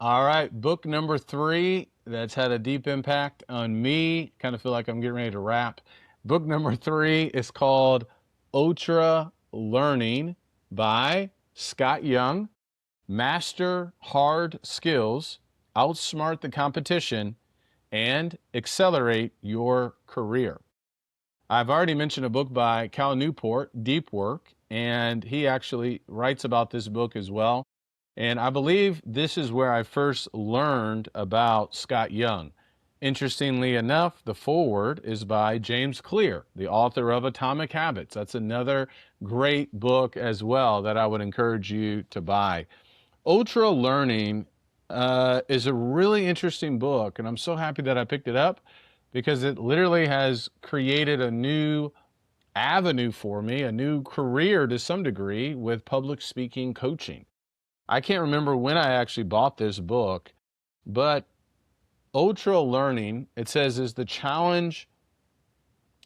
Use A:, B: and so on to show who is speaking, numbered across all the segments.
A: All right, book number 3 that's had a deep impact on me. Kind of feel like I'm getting ready to wrap. Book number 3 is called Ultralearning by Scott Young. Master hard skills, outsmart the competition, and accelerate your career. I've already mentioned a book by Cal Newport, Deep Work, and he actually writes about this book as well. And I believe this is where I first learned about Scott Young. Interestingly enough, the foreword is by James Clear, the author of Atomic Habits. That's another great book as well that I would encourage you to buy. Ultralearning is a really interesting book, and I'm so happy that I picked it up because it literally has created a new avenue for me, a new career to some degree with public speaking coaching. I can't remember when I actually bought this book, but Ultralearning, it says, is the challenge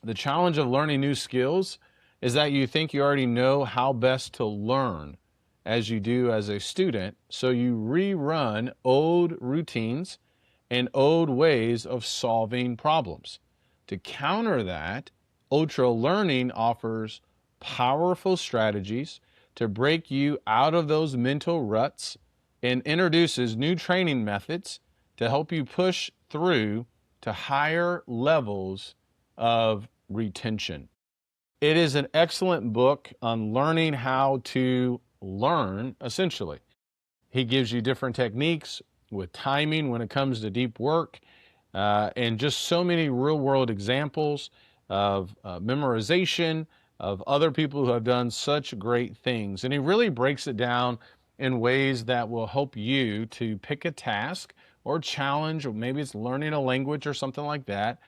A: of learning new skills is that you think you already know how best to learn as you do as a student, so you rerun old routines and old ways of solving problems. To counter that, Ultralearning offers powerful strategies to break you out of those mental ruts and introduces new training methods to help you push through to higher levels of retention. It is an excellent book on learning how to learn, essentially. He gives you different techniques with timing when it comes to deep work, and just so many real world examples of memorization of other people who have done such great things. And he really breaks it down in ways that will help you to pick a task or challenge, or maybe it's learning a language or something like that,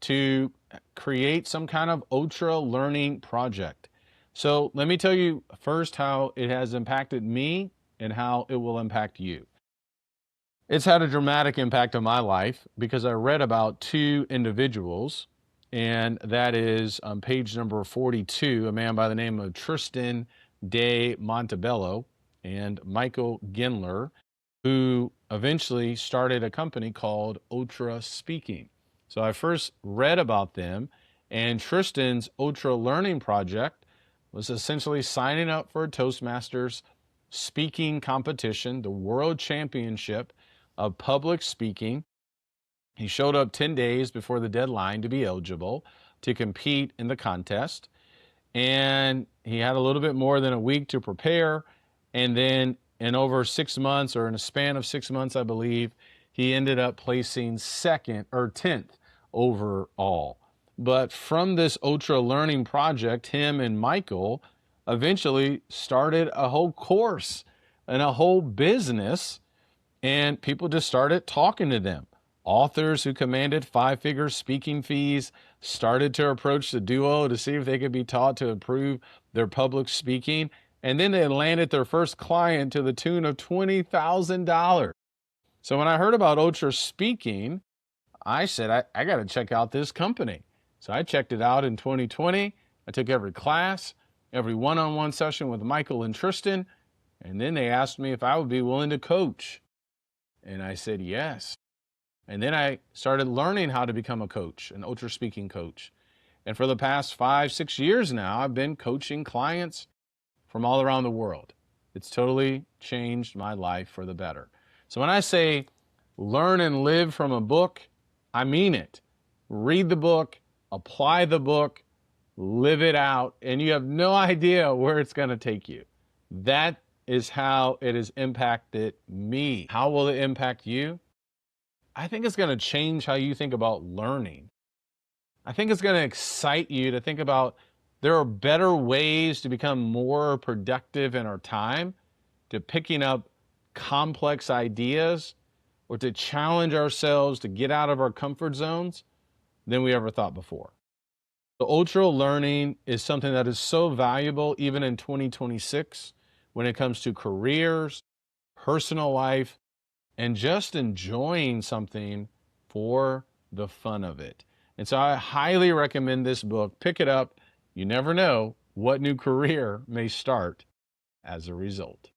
A: to create some kind of ultra learning project. So let me tell you first how it has impacted me and how it will impact you. It's had a dramatic impact on my life because I read about 2 individuals, and that is on page number 42, a man by the name of Tristan de Montebello and Michael Gendler, who eventually started a company called Ultra Speaking. So I first read about them, and Tristan's Ultralearning project was essentially signing up for a Toastmasters speaking competition, the World Championship of Public Speaking. He showed up 10 days before the deadline to be eligible to compete in the contest, and he had a little bit more than a week to prepare, and then in over 6 months, or in a span of 6 months, I believe, he ended up placing 2nd or 10th overall. But from this Ultralearning project, him and Michael eventually started a whole course and a whole business, and people just started talking to them. Authors who commanded 5-figure speaking fees started to approach the duo to see if they could be taught to improve their public speaking. And then they landed their first client to the tune of $20,000. So when I heard about Ultra Speaking, I said, I got to check out this company. So I checked it out in 2020. I took every class, every one-on-one session with Michael and Tristan. And then they asked me if I would be willing to coach. And I said, yes. And then I started learning how to become a coach, an Ultra Speaking coach. And for the past 5-6 years now, I've been coaching clients from all around the world. It's totally changed my life for the better. So when I say learn and live from a book, I mean it. Read the book, apply the book, live it out, and you have no idea where it's going to take you. That is how it has impacted me. How will it impact you? I think it's going to change how you think about learning. I think it's going to excite you to think about there are better ways to become more productive in our time, to picking up complex ideas, or to challenge ourselves to get out of our comfort zones than we ever thought before. The Ultralearning is something that is so valuable even in 2026 when it comes to careers, personal life, and just enjoying something for the fun of it. And so I highly recommend this book. Pick it up. You never know what new career may start as a result.